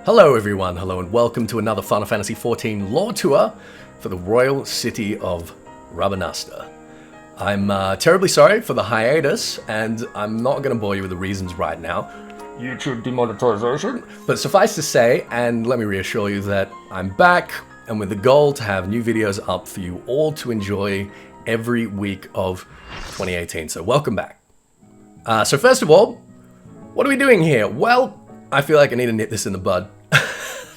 Hello everyone, hello and welcome to another Final Fantasy XIV Lore Tour for the Royal City of Rabanastre. I'm terribly sorry for the hiatus, and I'm not going to bore you with the reasons right now. YouTube demonetization. But suffice to say, and let me reassure you that I'm back, and with the goal to have new videos up for you all to enjoy every week of 2018. So welcome back. So first of all, what are we doing here? Well, I feel like I need to nip this in the bud.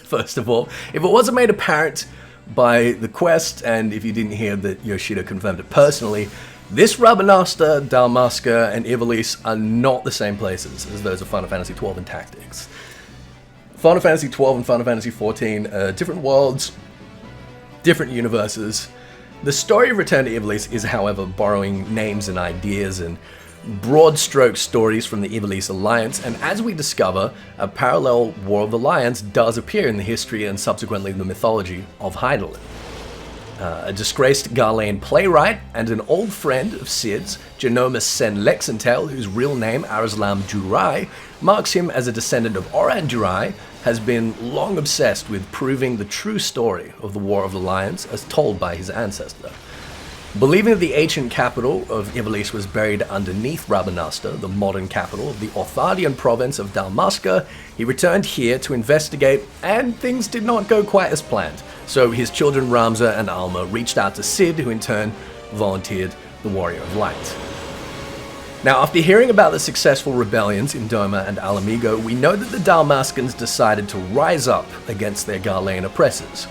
First of all, if it wasn't made apparent by the quest, and if you didn't hear that Yoshida confirmed it personally, this Rabanastre, Dalmasca, and Ivalice are not the same places as those of Final Fantasy XII and Tactics. Final Fantasy XII and Final Fantasy XIV are different worlds, different universes. The story of Return to Ivalice is, however, borrowing names and ideas and broad stroke stories from the Ivalice Alliance, and as we discover, a parallel War of the Alliance does appear in the history and subsequently the mythology of Hydaelyn. A disgraced Garlean playwright and an old friend of Cid's, Genomus Sen Lexentel, whose real name, Arislam Jurai, marks him as a descendant of Oran Jurai, has been long obsessed with proving the true story of the War of the Alliance as told by his ancestor. Believing that the ancient capital of Ivalice was buried underneath Rabanastre, the modern capital of the Orthardian province of Dalmasca, he returned here to investigate, and things did not go quite as planned. So his children Ramza and Alma reached out to Cid, who in turn volunteered the Warrior of Light. Now, after hearing about the successful rebellions in Doma and Alamigo, we know that the Dalmascans decided to rise up against their Garlean oppressors.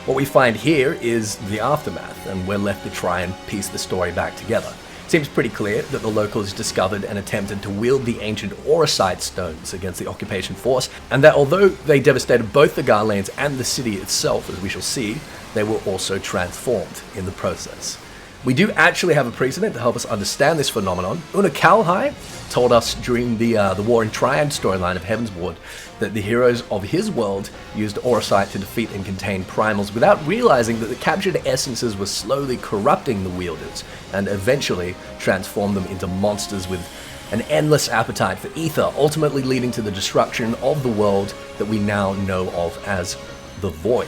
What we find here is the aftermath, and we're left to try and piece the story back together. Seems pretty clear that the locals discovered and attempted to wield the ancient Auracite stones against the occupation force, and that although they devastated both the Garleans and the city itself, as we shall see, they were also transformed in the process. We do actually have a precedent to help us understand this phenomenon. Una Kalhai told us during the War in Triad storyline of Heavensward that the heroes of his world used Auracite to defeat and contain primals without realizing that the captured essences were slowly corrupting the wielders and eventually transformed them into monsters with an endless appetite for ether, ultimately leading to the destruction of the world that we now know of as the Void.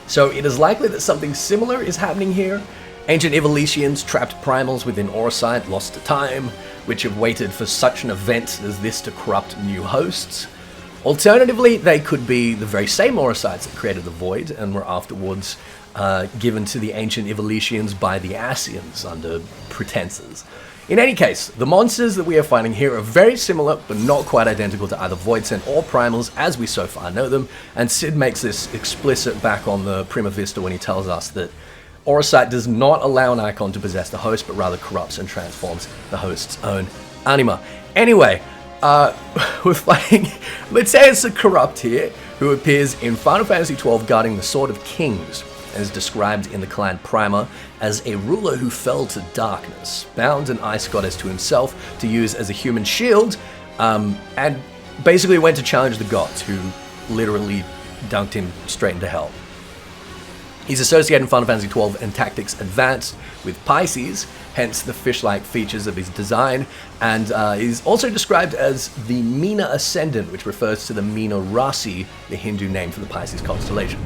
So it is likely that something similar is happening here. Ancient Ivalicians trapped primals within Auracite lost to time, which have waited for such an event as this to corrupt new hosts. Alternatively, they could be the very same Auracites that created the Void and were afterwards given to the ancient Ivalicians by the Ascians under pretenses. In any case, the monsters that we are finding here are very similar, but not quite identical to either Voidsent or Primals as we so far know them, and Cid makes this explicit back on the Prima Vista when he tells us that Auracite does not allow an icon to possess the host, but rather corrupts and transforms the host's own anima. Anyway, we're fighting Mateus the Corrupt here, who appears in Final Fantasy XII guarding the Sword of Kings, as described in the clan Prima as a ruler who fell to darkness, bound an ice goddess to himself to use as a human shield, and basically went to challenge the gods, who literally dunked him straight into hell. He's associated in Final Fantasy XII and Tactics Advanced with Pisces, hence the fish-like features of his design, and is also described as the Meena Ascendant, which refers to the Meena Rasi, the Hindu name for the Pisces constellation.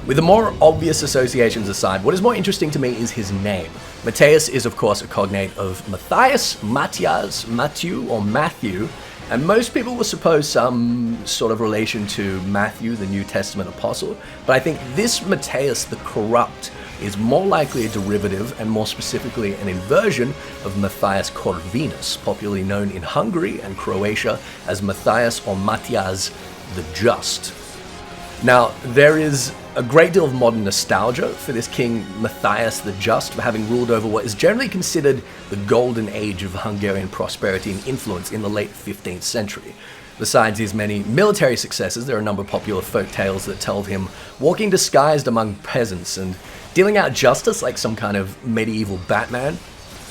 With the more obvious associations aside, what is more interesting to me is his name. Mateus is of course a cognate of Matthias, Matthias, Matthew, or Matthew, and most people will suppose some sort of relation to Matthew, the New Testament apostle, but I think this Mateus the Corrupt is more likely a derivative, and more specifically an inversion, of Matthias Corvinus, popularly known in Hungary and Croatia as Matthias or Matthias the Just. Now, there is a great deal of modern nostalgia for this King Matthias the Just for having ruled over what is generally considered the golden age of Hungarian prosperity and influence in the late 15th century. Besides his many military successes, there are a number of popular folk tales that tell of him walking disguised among peasants and dealing out justice like some kind of medieval Batman.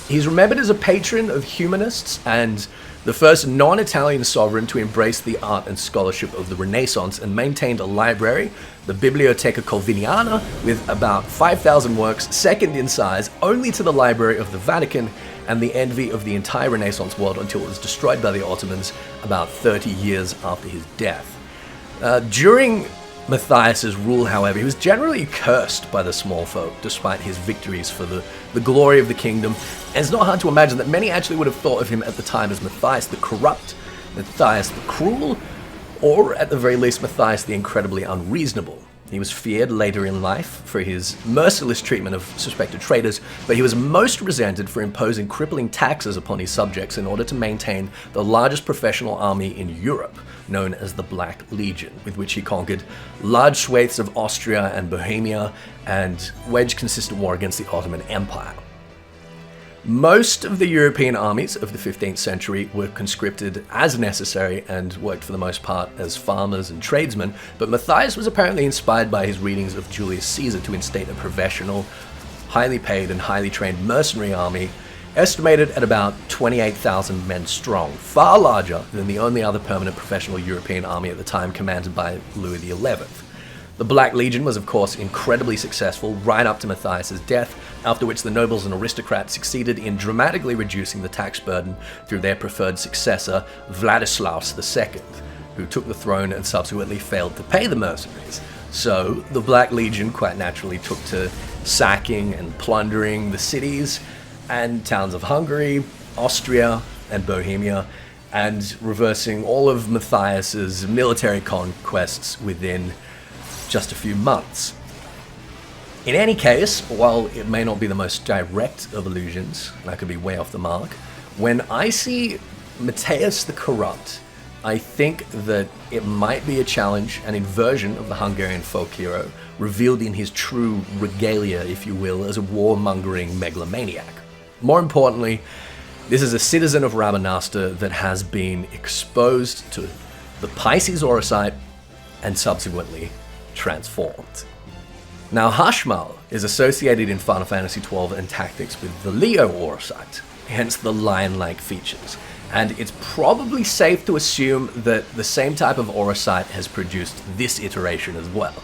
He's remembered as a patron of humanists and the first non-Italian sovereign to embrace the art and scholarship of the Renaissance, and maintained a library, the Bibliotheca Corviniana, with about 5,000 works, second in size only to the Library of the Vatican, and the envy of the entire Renaissance world until it was destroyed by the Ottomans about 30 years after his death. During Matthias's rule, however, he was generally cursed by the small folk, despite his victories for the glory of the kingdom. And it's not hard to imagine that many actually would have thought of him at the time as Matthias the Corrupt, Matthias the Cruel, or at the very least Matthias the Incredibly Unreasonable. He was feared later in life for his merciless treatment of suspected traitors, but he was most resented for imposing crippling taxes upon his subjects in order to maintain the largest professional army in Europe, known as the Black Legion, with which he conquered large swathes of Austria and Bohemia and waged consistent war against the Ottoman Empire. Most of the European armies of the 15th century were conscripted as necessary and worked for the most part as farmers and tradesmen, but Matthias was apparently inspired by his readings of Julius Caesar to instate a professional, highly paid and highly trained mercenary army, estimated at about 28,000 men strong, far larger than the only other permanent professional European army at the time, commanded by Louis XI. The Black Legion was, of course, incredibly successful right up to Matthias's death, after which the nobles and aristocrats succeeded in dramatically reducing the tax burden through their preferred successor, Vladislaus II, who took the throne and subsequently failed to pay the mercenaries. So the Black Legion quite naturally took to sacking and plundering the cities and towns of Hungary, Austria, and Bohemia, and reversing all of Matthias's military conquests within just a few months. In any case, while it may not be the most direct of allusions, and I could be way off the mark, when I see Matthias the Corrupt, I think that it might be a challenge, an inversion of the Hungarian folk hero, revealed in his true regalia, if you will, as a warmongering megalomaniac. More importantly, this is a citizen of Rabanastre that has been exposed to the Pisces Orosite and subsequently transformed. Now, Hashmal is associated in Final Fantasy XII and Tactics with the Leo Orosite, hence the lion-like features, and it's probably safe to assume that the same type of Orosite has produced this iteration as well.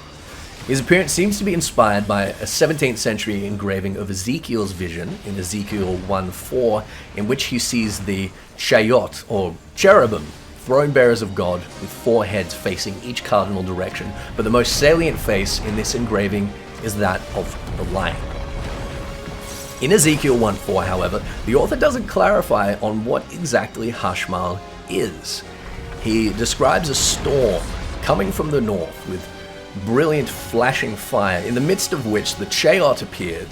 His appearance seems to be inspired by a 17th century engraving of Ezekiel's vision in Ezekiel 1:4, in which he sees the Chayot, or cherubim, throne bearers of God, with 4 heads facing each cardinal direction, but the most salient face in this engraving is that of the lion. In Ezekiel 1:4, however, the author doesn't clarify on what exactly Hashmal is. He describes a storm coming from the north with brilliant flashing fire, in the midst of which the Chayot appeared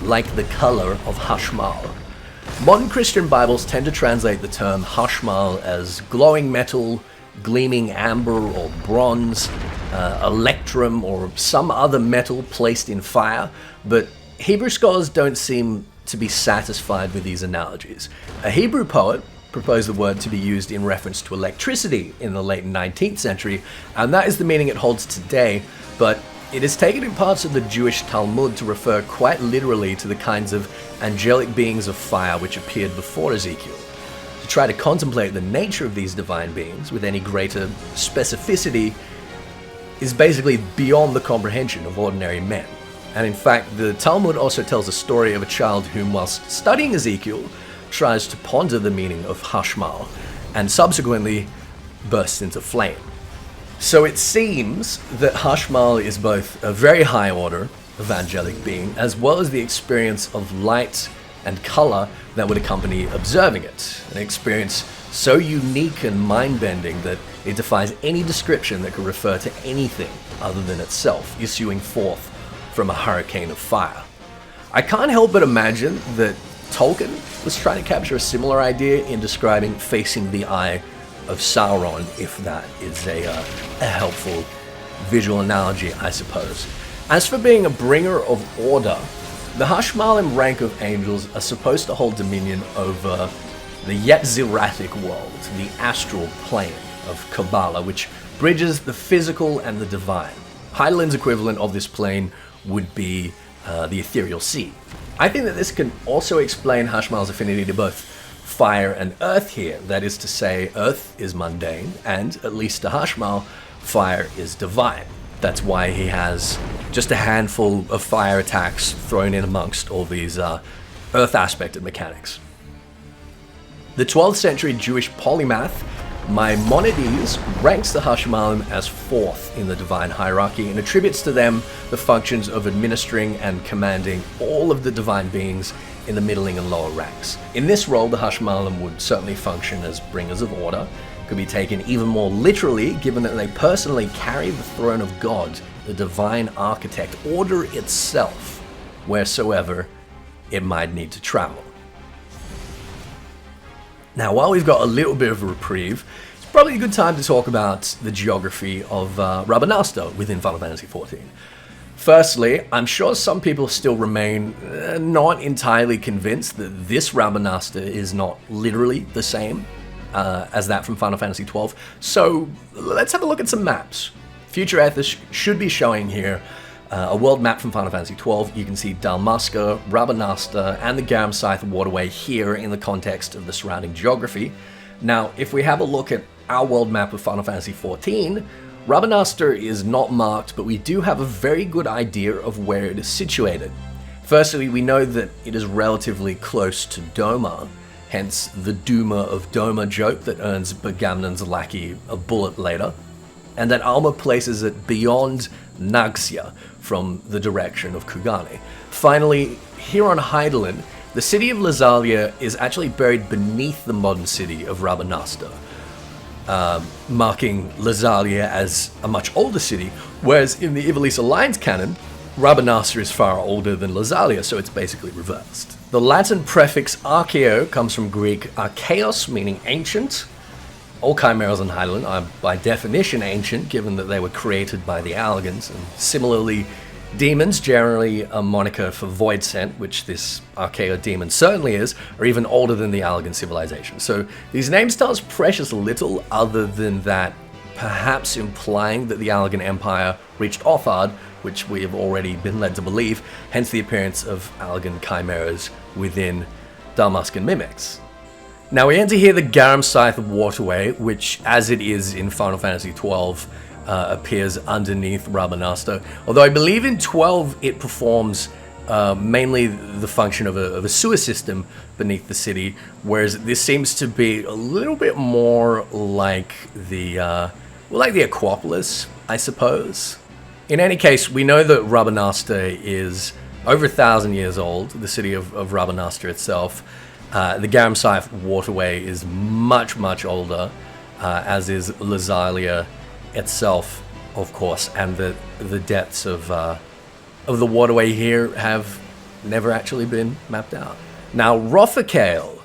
like the color of Hashmal. Modern Christian Bibles tend to translate the term Hashmal as glowing metal, gleaming amber or bronze, electrum or some other metal placed in fire, but Hebrew scholars don't seem to be satisfied with these analogies. A Hebrew poet proposed the word to be used in reference to electricity in the late 19th century, and that is the meaning it holds today, but it is taken in parts of the Jewish Talmud to refer quite literally to the kinds of angelic beings of fire which appeared before Ezekiel. To try to contemplate the nature of these divine beings with any greater specificity is basically beyond the comprehension of ordinary men. And in fact, the Talmud also tells a story of a child whom, whilst studying Ezekiel, tries to ponder the meaning of Hashmal, and subsequently bursts into flame. So it seems that Hashmal is both a very high order of angelic being, as well as the experience of light and color that would accompany observing it. An experience so unique and mind-bending that it defies any description that could refer to anything other than itself, issuing forth from a hurricane of fire. I can't help but imagine that Tolkien was trying to capture a similar idea in describing facing the eye of Sauron, if that is a helpful visual analogy, I suppose. As for being a bringer of order, the Hashmalim rank of angels are supposed to hold dominion over the Yetziratic world, the astral plane of Kabbalah, which bridges the physical and the divine. Heidelin's equivalent of this plane would be the ethereal sea. I think that this can also explain Hashmal's affinity to both fire and earth here. That is to say, earth is mundane, and, at least to Hashmal, fire is divine. That's why he has just a handful of fire attacks thrown in amongst all these earth-aspected mechanics. The 12th century Jewish polymath Maimonides ranks the Hashmalim as fourth in the divine hierarchy and attributes to them the functions of administering and commanding all of the divine beings in the middling and lower ranks. In this role, the Hashmalim would certainly function as bringers of order, could be taken even more literally given that they personally carry the throne of God, the divine architect, order itself, wheresoever it might need to travel. Now, while we've got a little bit of a reprieve, it's probably a good time to talk about the geography of Rabanastre within Final Fantasy XIV. Firstly, I'm sure some people still remain not entirely convinced that this Rabanastre is not literally the same as that from Final Fantasy XII, so let's have a look at some maps. Future Ethys should be showing here a world map from Final Fantasy XII. You can see Dalmasca, Rabanastre, and the Garam-Scythe waterway here in the context of the surrounding geography. Now, if we have a look at our world map of Final Fantasy XIV, Rabanastre is not marked, but we do have a very good idea of where it is situated. Firstly, we know that it is relatively close to Doma, hence the Duma of Doma joke that earns Bergamnon's lackey a bullet later, and that Alma places it beyond Nagsia from the direction of Kugane. Finally, here on Hydaelyn, the city of Lazalia is actually buried beneath the modern city of Rabanastre, marking Lazalia as a much older city, whereas in the Ivalice Alliance canon, Rabanastre is far older than Lazalia, so it's basically reversed. The Latin prefix archaeo comes from Greek archaeos, meaning ancient. All chimeras on Hydaelyn are by definition ancient, given that they were created by the Allagans, and similarly, demons, generally a moniker for void sent, which this archaeo demon certainly is, are even older than the Allagan civilization. So these names tell us precious little other than that perhaps implying that the Allagan Empire reached Othard, which we have already been led to believe, hence the appearance of Allagan chimeras within Dalmascan mimics. Now we enter here the Garam-Scythe waterway, which, as it is in Final Fantasy XII, appears underneath Rabanastre. Although I believe in 12 it performs mainly the function of a sewer system beneath the city, whereas this seems to be a little bit more like the Aquapolis, I suppose. In any case, we know that Rabanastre is over 1,000 years old, the city of Rabanastre itself. The Garam-Scythe waterway is much, much older, as is Lazalia itself, of course, and the depths of the waterway here have never actually been mapped out. Now, Rothakael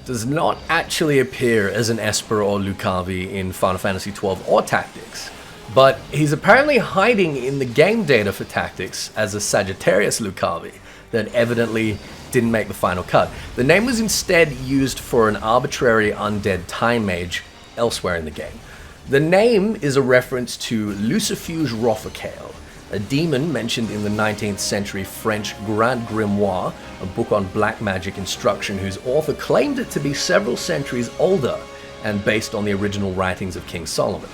does not actually appear as an Esper or Lucavi in Final Fantasy XII or Tactics, but he's apparently hiding in the game data for Tactics as a Sagittarius Lucavi that evidently didn't make the final cut. The name was instead used for an arbitrary undead time mage elsewhere in the game. The name is a reference to Lucifuge Rothakael, a demon mentioned in the 19th century French Grand Grimoire, a book on black magic instruction whose author claimed it to be several centuries older and based on the original writings of King Solomon.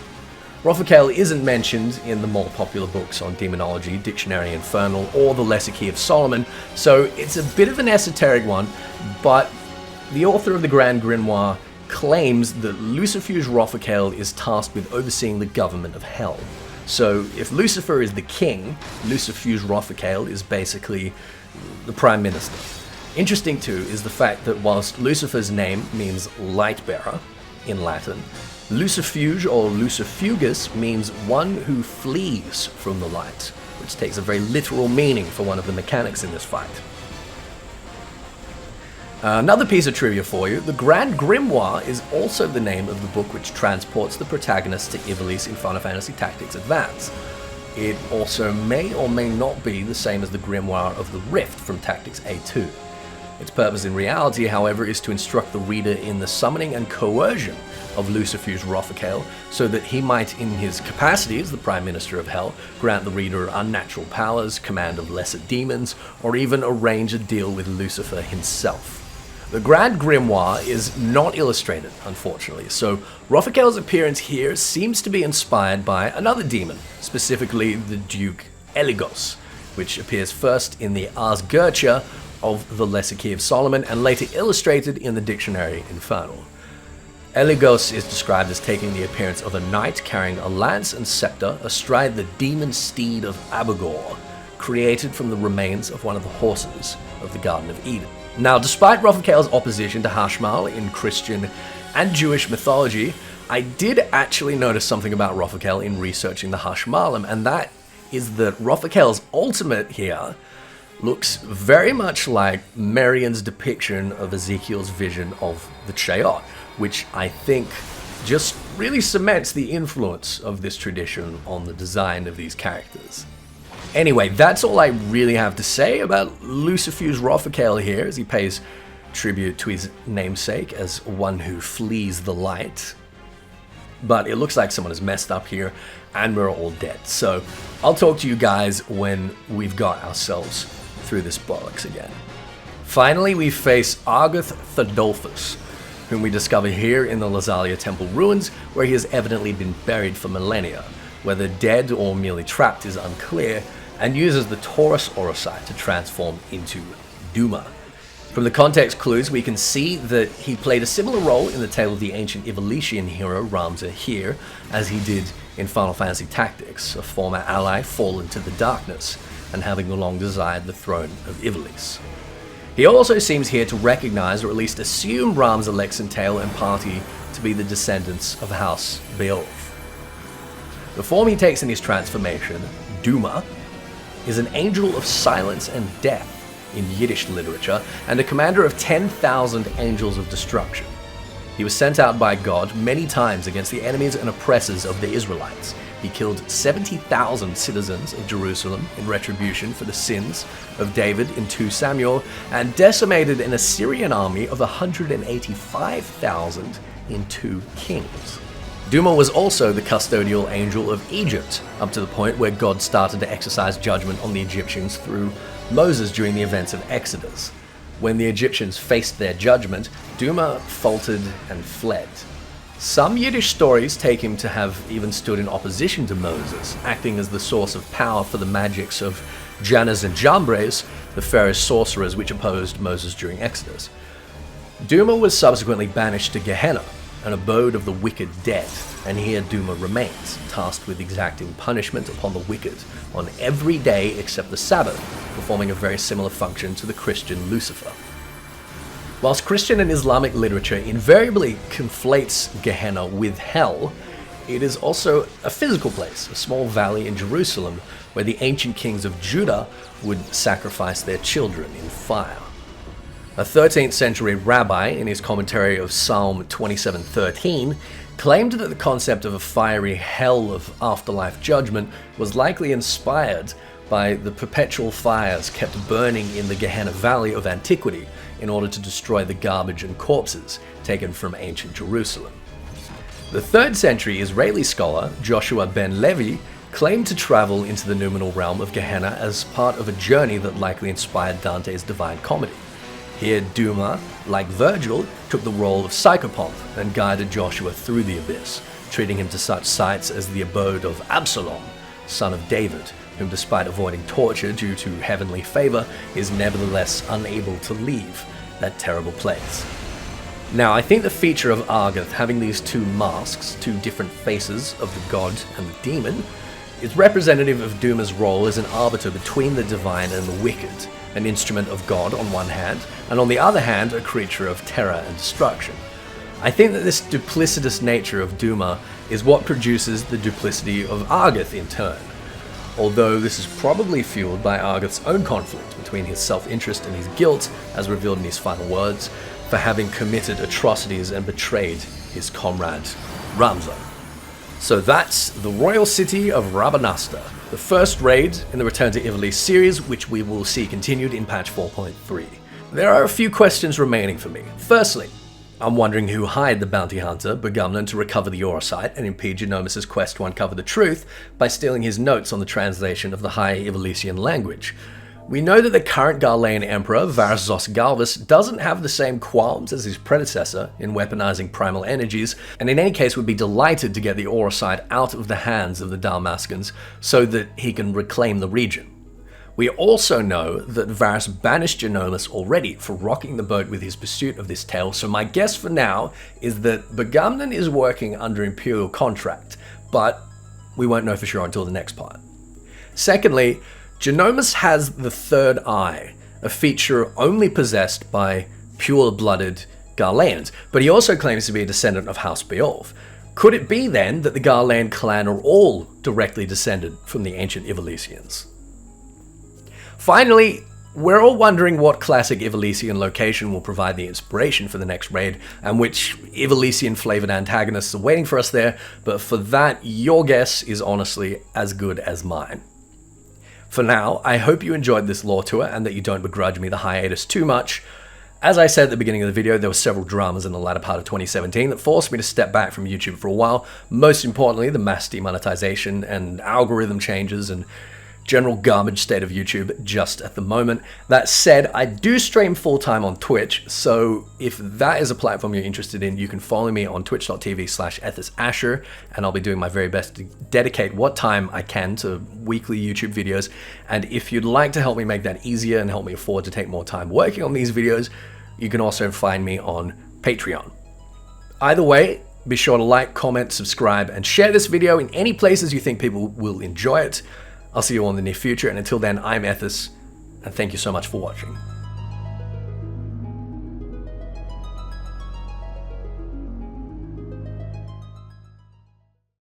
Rothakael isn't mentioned in the more popular books on demonology, Dictionary Infernal, or the Lesser Key of Solomon, so it's a bit of an esoteric one, but the author of the Grand Grimoire claims that Lucifuge Rothakael is tasked with overseeing the government of Hell. So if Lucifer is the king, Lucifuge Rothakael is basically the prime minister. Interesting too is the fact that whilst Lucifer's name means light bearer in Latin, Lucifuge or Lucifugus means one who flees from the light, which takes a very literal meaning for one of the mechanics in this fight. Another piece of trivia for you, the Grand Grimoire is also the name of the book which transports the protagonist to Ivalice in Final Fantasy Tactics Advance. It also may or may not be the same as the Grimoire of the Rift from Tactics A2. Its purpose in reality, however, is to instruct the reader in the summoning and coercion of Lucifuge Rothakael, so that he might, in his capacity as the Prime Minister of Hell, grant the reader unnatural powers, command of lesser demons, or even arrange a deal with Lucifer himself. The Grand Grimoire is not illustrated, unfortunately, so Rothakael's appearance here seems to be inspired by another demon, specifically the Duke Eligos, which appears first in the Ars Goetia of the Lesser Key of Solomon and later illustrated in the Dictionary Infernal. Eligos is described as taking the appearance of a knight carrying a lance and scepter astride the demon steed of Abagor, created from the remains of one of the horses of the Garden of Eden. Now, despite Rothkel's opposition to Hashmal in Christian and Jewish mythology, I did actually notice something about Rothkel in researching the Hashmalim, and that is that Rothkel's ultimate here looks very much like Marion's depiction of Ezekiel's vision of the Chayot, which I think just really cements the influence of this tradition on the design of these characters. Anyway, that's all I really have to say about Lucifuge Rothkel here, as he pays tribute to his namesake as one who flees the light. But it looks like someone has messed up here, and we're all dead. So I'll talk to you guys when we've got ourselves through this bollocks again. Finally, we face Argath Thedolphus, whom we discover here in the Lazalia Temple ruins, where he has evidently been buried for millennia. Whether dead or merely trapped is unclear, and uses the Taurus Orocyte to transform into Duma. From the context clues, we can see that he played a similar role in the tale of the ancient Ivalician hero Ramza here, as he did in Final Fantasy Tactics, a former ally fallen to the darkness, and having long desired the throne of Ivalice. He also seems here to recognize, or at least assume, Ramza, Lexentale, and party to be the descendants of House Beowulf. The form he takes in his transformation, Duma, is an angel of silence and death in Yiddish literature, and a commander of 10,000 angels of destruction. He was sent out by God many times against the enemies and oppressors of the Israelites. He killed 70,000 citizens of Jerusalem in retribution for the sins of David in 2 Samuel, and decimated an Assyrian army of 185,000 in 2 Kings. Duma was also the custodial angel of Egypt, up to the point where God started to exercise judgment on the Egyptians through Moses during the events of Exodus. When the Egyptians faced their judgment, Duma faltered and fled. Some Yiddish stories take him to have even stood in opposition to Moses, acting as the source of power for the magics of Jannes and Jambres, the Pharaoh's sorcerers which opposed Moses during Exodus. Duma was subsequently banished to Gehenna, an abode of the wicked dead, and here Duma remains, tasked with exacting punishment upon the wicked on every day except the Sabbath, performing a very similar function to the Christian Lucifer. Whilst Christian and Islamic literature invariably conflates Gehenna with hell, it is also a physical place, a small valley in Jerusalem, where the ancient kings of Judah would sacrifice their children in fire. A 13th century rabbi, in his commentary of Psalm 27:13, claimed that the concept of a fiery hell of afterlife judgment was likely inspired by the perpetual fires kept burning in the Gehenna Valley of antiquity in order to destroy the garbage and corpses taken from ancient Jerusalem. The 3rd century Israeli scholar Joshua ben Levi claimed to travel into the noumenal realm of Gehenna as part of a journey that likely inspired Dante's Divine Comedy. Here, Duma, like Virgil, took the role of Psychopomp and guided Joshua through the abyss, treating him to such sights as the abode of Absalom, son of David, whom despite avoiding torture due to heavenly favor, is nevertheless unable to leave that terrible place. Now, I think the feature of Argath having these 2 masks, 2 different faces of the god and the demon, is representative of Duma's role as an arbiter between the divine and the wicked, an instrument of God on one hand, and on the other hand, a creature of terror and destruction. I think that this duplicitous nature of Duma is what produces the duplicity of Argath in turn, although this is probably fueled by Argath's own conflict between his self-interest and his guilt, as revealed in his final words, for having committed atrocities and betrayed his comrade Ramza. So that's the Royal City of Rabanastre, the first raid in the Return to Ivalice series, which we will see continued in patch 4.3. There are a few questions remaining for me. Firstly, I'm wondering who hired the bounty hunter, Bergumnan, to recover the Orocyte and impede Geonomus' quest to uncover the truth by stealing his notes on the translation of the High Ivalician language. We know that the current Garlean Emperor, Varus Galvus, doesn't have the same qualms as his predecessor in weaponizing primal energies, and in any case would be delighted to get the Orocyte out of the hands of the Dalmascans so that he can reclaim the region. We also know that Varys banished Genomus already for rocking the boat with his pursuit of this tale, so my guess for now is that Begamnon is working under Imperial contract, but we won't know for sure until the next part. Secondly, Genomus has the third eye, a feature only possessed by pure-blooded Garleans, but he also claims to be a descendant of House Beowulf. Could it be then that the Garlean clan are all directly descended from the ancient Ivalicians? Finally, we're all wondering what classic Ivalician location will provide the inspiration for the next raid, and which Ivalician-flavored antagonists are waiting for us there, but for that, your guess is honestly as good as mine. For now, I hope you enjoyed this lore tour and that you don't begrudge me the hiatus too much. As I said at the beginning of the video, there were several dramas in the latter part of 2017 that forced me to step back from YouTube for a while. Most importantly, the mass demonetization and algorithm changes and general garbage state of YouTube just at the moment. That said, I do stream full-time on Twitch, so if that is a platform you're interested in, you can follow me on twitch.tv/EthysAsher, and I'll be doing my very best to dedicate what time I can to weekly YouTube videos. And if you'd like to help me make that easier and help me afford to take more time working on these videos, you can also find me on Patreon. Either way, be sure to like, comment, subscribe, and share this video in any places you think people will enjoy it. I'll see you all in the near future, and until then, I'm Ethys, and thank you so much for watching.